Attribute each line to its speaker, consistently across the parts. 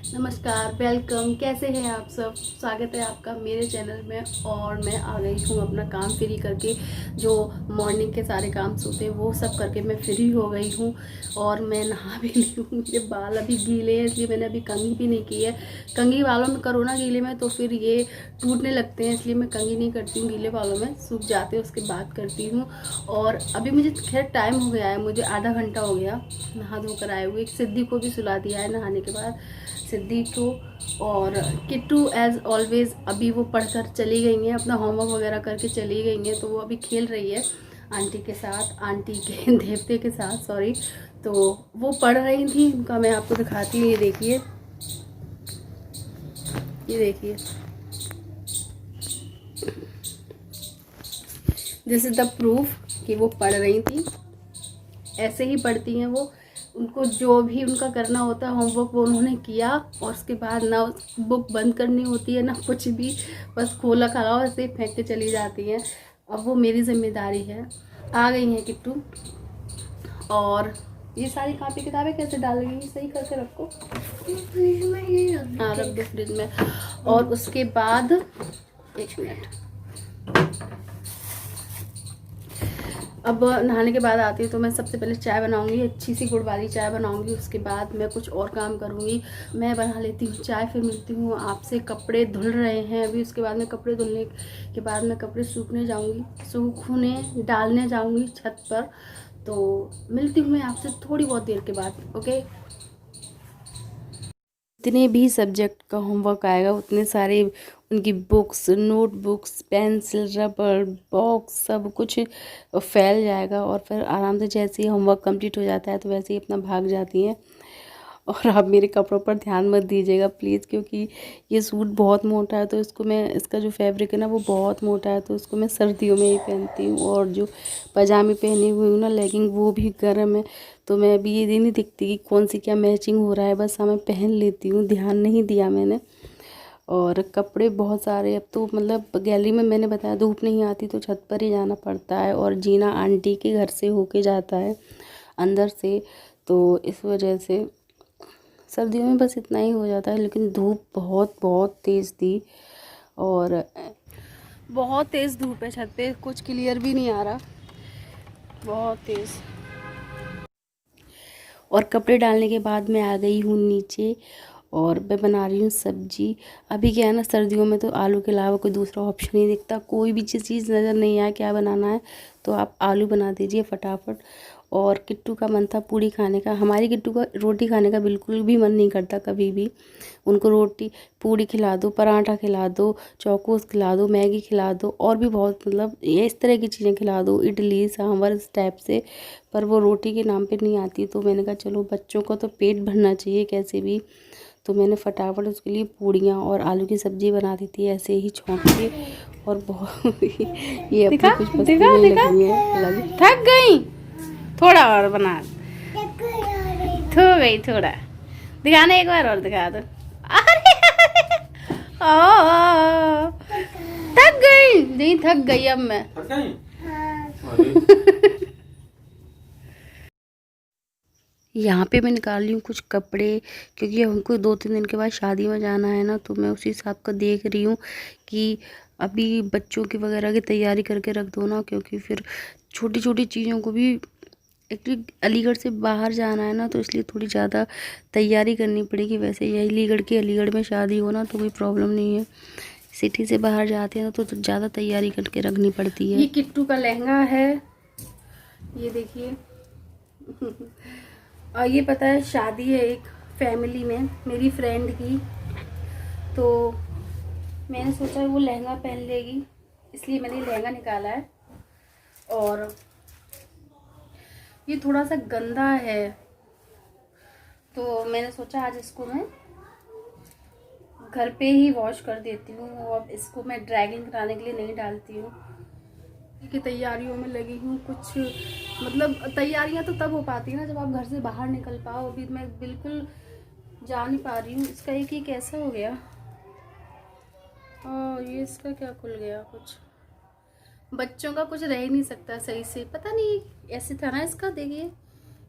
Speaker 1: नमस्कार, वेलकम। कैसे हैं आप सब? स्वागत है आपका मेरे चैनल में। और मैं आ गई हूँ अपना काम फ्री करके। जो मॉर्निंग के सारे काम होते हैं वो सब करके मैं फ्री हो गई हूँ। और मैं नहा भी ली हूँ। मेरे बाल अभी गीले हैं इसलिए मैंने अभी कंघी भी नहीं की है। कंघी बालों में करो ना गीले में तो फिर ये टूटने लगते हैं, इसलिए मैं कंघी नहीं करती हूँ। गीले बालों में सूख जाते हैं उसके बाद करती हूँ। और अभी मुझे खैर टाइम हो गया है, मुझे आधा घंटा हो गया नहा धोकर आए हुए। सिद्धि को भी सुला दिया है नहाने के बाद, सिद्धि को। और किट्टू एज ऑलवेज अभी वो पढ़कर चली गई हैं, अपना होमवर्क वगैरह करके चली गई हैं, तो वो अभी खेल रही है आंटी के साथ, आंटी के देवते के साथ, सॉरी। तो वो पढ़ रही थी, उनका मैं आपको दिखाती हूँ। ये देखिए, ये देखिए, दिस इज द प्रूफ कि वो पढ़ रही थी। ऐसे ही पढ़ती हैं वो। उनको जो भी उनका करना होता है होमवर्क वो उन्होंने किया, और उसके बाद ना बुक बंद करनी होती है ना कुछ भी, बस खोला खड़ा ऐसे ही फेंक के चली जाती हैं। अब वो मेरी जिम्मेदारी है। आ गई हैं किट्टू। और ये सारी कापी किताबें कैसे डाल गई, सही करके रखो फ्रिज में। ये हाँ, रख दो फ्रिज में। और उसके बाद एक मिनट, अब नहाने के बाद आती हूँ तो मैं सबसे पहले चाय बनाऊंगी, अच्छी सी गुड़ वाली चाय बनाऊंगी। उसके बाद मैं कुछ और काम करूंगी। मैं बना लेती हूँ चाय, फिर मिलती हूँ आपसे। कपड़े धुल रहे हैं अभी, उसके बाद में कपड़े धुलने के बाद मैं कपड़े सूखने जाऊंगी, सूखने डालने जाऊंगी छत पर। तो मिलती हूँ मैं आपसे थोड़ी बहुत देर के बाद, ओके। जितने भी सब्जेक्ट का होमवर्क आएगा उतने सारे उनकी books, notebooks, pencil, rubber, box सब कुछ फैल जाएगा। और फिर आराम से जैसे ही होमवर्क कंप्लीट हो जाता है तो वैसे ही अपना भाग जाती हैं। और आप मेरे कपड़ों पर ध्यान मत दीजिएगा प्लीज़, क्योंकि ये सूट बहुत मोटा है, तो इसको मैं, इसका जो फैब्रिक है ना वो बहुत मोटा है, तो इसको मैं सर्दियों में ही पहनती हूँ। और जो पजामे पहनी हुई हूँ ना, लेगिंग, वो भी गर्म है। तो मैं अभी ये नहीं दिखती कि कौन सी क्या मैचिंग हो रहा है, बस हाँ मैं पहन लेती हूँ, ध्यान नहीं दिया मैंने। और कपड़े बहुत सारे, अब तो मतलब गैलरी में मैंने बताया धूप नहीं आती तो छत पर ही जाना पड़ता है, और जीना आंटी के घर से होके जाता है अंदर से, तो इस वजह से सर्दियों में बस इतना ही हो जाता है। लेकिन धूप बहुत बहुत तेज़ थी, और बहुत तेज़ धूप है छत पे, कुछ क्लियर भी नहीं आ रहा, बहुत तेज़। और कपड़े डालने के बाद मैं आ गई हूँ नीचे, और मैं बना रही हूँ सब्जी। अभी क्या है ना, सर्दियों में तो आलू के अलावा कोई दूसरा ऑप्शन नहीं दिखता, कोई भी चीज़ नज़र नहीं आए क्या बनाना है तो आप आलू बना दीजिए फटाफट। और किट्टू का मन था पूड़ी खाने का, हमारी किट्टू का रोटी खाने का बिल्कुल भी मन नहीं करता कभी भी। उनको रोटी, पूड़ी खिला दो, पराठा खिला दो, चौकोस खिला दो, मैगी खिला दो, और भी बहुत मतलब ये इस तरह की चीज़ें खिला दो, इडली सांभर इस टाइप से, पर वो रोटी के नाम पे नहीं आती। तो मैंने कहा चलो बच्चों को तो पेट भरना चाहिए कैसे भी, तो मैंने फटाफट उसके लिए पूड़ियाँ और आलू की सब्ज़ी बना दी थी ऐसे ही छौंक के। और बहुत ये अपनी कुछ मस्ती में ही लगी है, लगी थक गई, थोड़ा और बना, थो गई थोड़ा, दिखाना एक बार और दिखा दो। अरे ओ, थक गई, नहीं थक गई अब मैं। यहाँ पे मैं निकाल रही हूँ कुछ कपड़े, क्योंकि हमको 2-3 दिन के बाद शादी में जाना है ना, तो मैं उसी हिसाब का देख रही हूँ कि अभी बच्चों की वगैरह की तैयारी करके रख दो ना, क्योंकि फिर छोटी छोटी चीज़ों को भी, एक्चुअली अलीगढ़ से बाहर जाना है ना, तो इसलिए थोड़ी ज़्यादा तैयारी करनी पड़ेगी। वैसे ये अलीगढ़ में शादी हो ना तो कोई प्रॉब्लम नहीं है, सिटी से बाहर जाते हैं तो ज़्यादा तैयारी करके रखनी पड़ती है। ये किट्टू का लहंगा है, ये देखिए। और ये पता है शादी है एक फैमिली में मेरी फ्रेंड की, तो मैंने सोचा वो लहंगा पहन लेगी, इसलिए मैंने लहंगा निकाला है। और ये थोड़ा सा गंदा है, तो मैंने सोचा आज इसको मैं घर पे ही वॉश कर देती हूँ, और इसको मैं ड्रैगिंग कराने के लिए नहीं डालती हूँ। की तैयारियों में लगी हूँ, कुछ मतलब तैयारियाँ तो तब हो पाती है ना जब आप घर से बाहर निकल पाओ। अभी मैं बिल्कुल जा नहीं पा रही हूँ। इसका एक ही कैसा हो गया, और ये इसका क्या खुल गया, कुछ बच्चों का कुछ रह ही नहीं सकता सही से, पता नहीं ऐसे था ना इसका, देखिए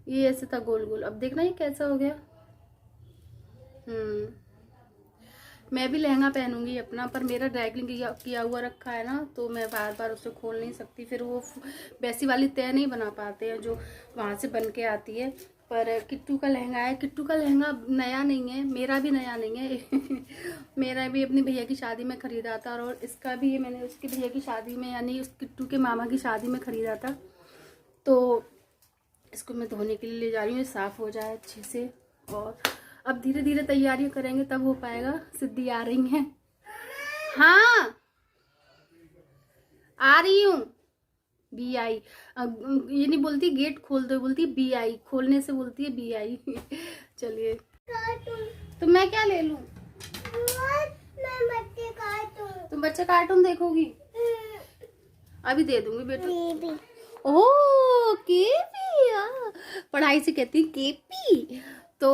Speaker 1: ये ऐसे था गोल गोल, अब देखना ये कैसा हो गया। मैं भी लहंगा पहनूंगी अपना, पर मेरा ड्राइक्लिंग किया हुआ रखा है ना, तो मैं बार बार उसे खोल नहीं सकती, फिर वो वैसी वाली तय नहीं बना पाते हैं जो वहाँ से बन के आती है। पर किट्टू का लहंगा है। किट्टू का लहंगा नया नहीं है, मेरा भी नया नहीं है मेरा भी अपनी भैया की शादी में ख़रीदा था, और इसका भी मैंने उसके भैया की शादी में, यानी उस किट्टू के मामा की शादी में ख़रीदा था। तो इसको मैं धोने के लिए ले जा रही हूँ, साफ़ हो जाए अच्छे से। और अब धीरे धीरे तैयारियां करेंगे तब हो पाएगा। सिद्धि आ रही हैं। हाँ आ रही हूँ। बी आई, ये नहीं बोलती गेट खोल दो, बोलती बी आई, खोलने से बोलती है बी आई चलिए, तो मैं क्या ले लूं? तुम बच्चे कार्टून देखोगी? अभी दे दूंगी बेटा। ओह केपी, पढ़ाई से कहती केपी। तो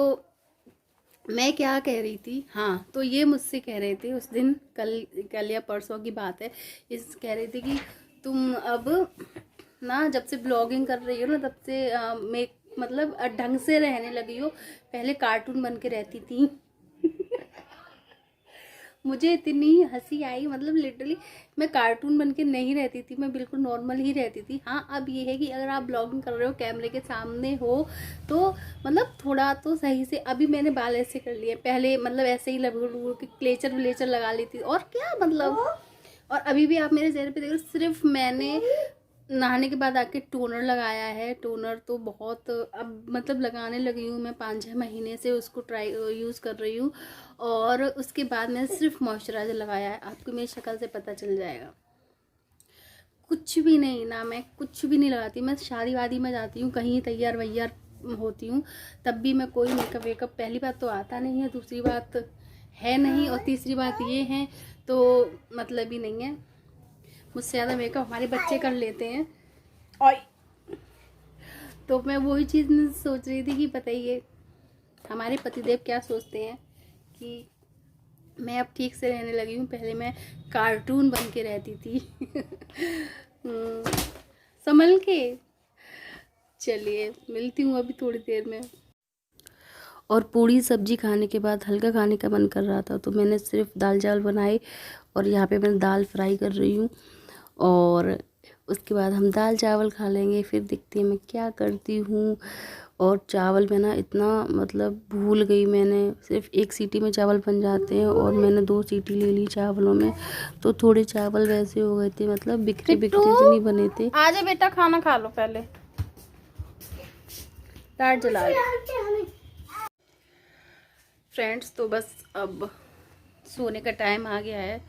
Speaker 1: मैं क्या कह रही थी, हाँ, तो ये मुझसे कह रहे थे उस दिन, कल या परसों की बात है, इस कह रहे थे कि तुम अब ना जब से ब्लॉगिंग कर रही हो ना, तब से मतलब ढंग से रहने लगी हो, पहले कार्टून बन के रहती थी मुझे इतनी हंसी आई, मतलब लिटरली मैं कार्टून बन के नहीं रहती थी, मैं बिल्कुल नॉर्मल ही रहती थी। हाँ अब ये है कि अगर आप ब्लॉगिंग कर रहे हो, कैमरे के सामने हो, तो मतलब थोड़ा तो सही से, अभी मैंने बाल ऐसे कर लिए, पहले मतलब ऐसे ही क्लेचर व्लेचर लगा ली थी, और क्या मतलब। और अभी भी आप मेरे चेहरे पे देख रहे हो, सिर्फ मैंने नहाने के बाद आके टोनर लगाया है। टोनर तो बहुत अब मतलब लगाने लगी हूँ मैं, 5-6 महीने से उसको यूज़ कर रही हूँ। और उसके बाद मैंने सिर्फ मॉइस्चराइज़र लगाया है, आपको मेरी शक्ल से पता चल जाएगा। कुछ भी नहीं ना, मैं कुछ भी नहीं लगाती। मैं शादी वादी में जाती हूँ, कहीं तैयार वैयार होती हूँ, तब भी मैं कोई मेकअप वेकअप, पहली बात तो आता नहीं है, दूसरी बात है नहीं, और तीसरी बात ये है तो मतलब ही नहीं है। मुझसे ज़्यादा मेकअप हमारे बच्चे कर लेते हैं। और तो मैं वही चीज़ सोच रही थी कि बताइए हमारे पतिदेव क्या सोचते हैं कि मैं अब ठीक से रहने लगी हूँ, पहले मैं कार्टून बन के रहती थी संभल के। चलिए मिलती हूँ अभी थोड़ी देर में। और पूड़ी सब्जी खाने के बाद हल्का खाने का मन कर रहा था, तो मैंने सिर्फ दाल चावल बनाए, और यहाँ पे मैं दाल फ्राई कर रही हूँ, और उसके बाद हम दाल चावल खा लेंगे। फिर देखते हैं मैं क्या करती हूँ। और चावल में ना इतना मतलब भूल गई मैंने, सिर्फ 1 सीटी में चावल बन जाते हैं, और मैंने 2 सीटी ले ली चावलों में, तो थोड़े चावल वैसे हो गए थे, मतलब बिखरे बिखरे से नहीं बने थे। आजा बेटा खाना खा लो पहले, लाइट जला लो। फ्रेंड्स तो बस अब सोने का टाइम आ गया है,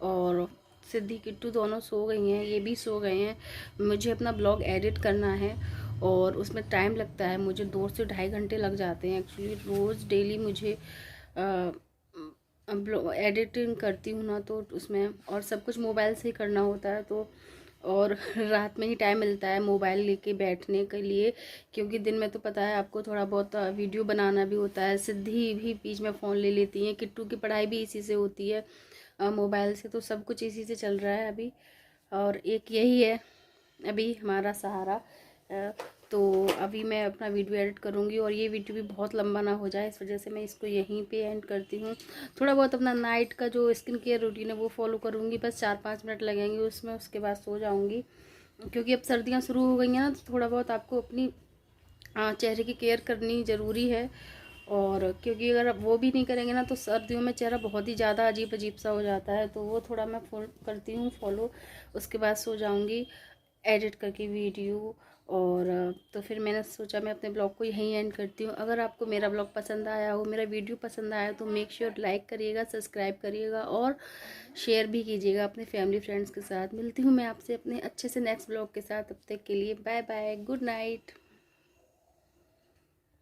Speaker 1: और सिद्धि किट्टू दोनों सो गई हैं, ये भी सो गए हैं। मुझे अपना ब्लॉग एडिट करना है, और उसमें टाइम लगता है, मुझे 2 से ढाई घंटे लग जाते हैं एक्चुअली। रोज़ डेली मुझे एडिटिंग करती हूँ ना, तो उसमें और सब कुछ मोबाइल से ही करना होता है, तो और रात में ही टाइम मिलता है मोबाइल लेके बैठने के लिए, क्योंकि दिन में तो पता है आपको थोड़ा बहुत वीडियो बनाना भी होता है। सिद्धि भी बीच में फ़ोन ले लेती हैं, किट्टू की पढ़ाई भी इसी से होती है, मोबाइल से, तो सब कुछ इसी से चल रहा है अभी। और एक यही है अभी हमारा सहारा। तो अभी मैं अपना वीडियो एडिट करूँगी, और ये वीडियो भी बहुत लंबा ना हो जाए, इस वजह से मैं इसको यहीं पे एंड करती हूँ। थोड़ा बहुत अपना नाइट का जो स्किन केयर रूटीन है वो फॉलो करूँगी, बस 4-5 मिनट लगेंगे उसमें, उसके बाद सो जाऊँगी, क्योंकि अब सर्दियाँ शुरू हो गई हैं ना, तो थोड़ा बहुत आपको अपनी चेहरे की केयर करनी ज़रूरी है। और क्योंकि अगर आप वो भी नहीं करेंगे ना, तो सर्दियों में चेहरा बहुत ही ज़्यादा अजीब अजीब सा हो जाता है, तो वो थोड़ा मैं करती हूँ फॉलो, उसके बाद सो जाऊँगी एडिट करके वीडियो। और तो फिर मैंने सोचा मैं अपने ब्लॉग को यहीं एंड करती हूँ। अगर आपको मेरा ब्लॉग पसंद आया हो, मेरा वीडियो पसंद आया, तो मेक श्योर लाइक करिएगा, सब्सक्राइब करिएगा, और शेयर भी कीजिएगा अपने फैमिली फ्रेंड्स के साथ। मिलती हूँ मैं आपसे अपने अच्छे से नेक्स्ट ब्लॉग के साथ, तब तक के लिए बाय बाय, गुड नाइट।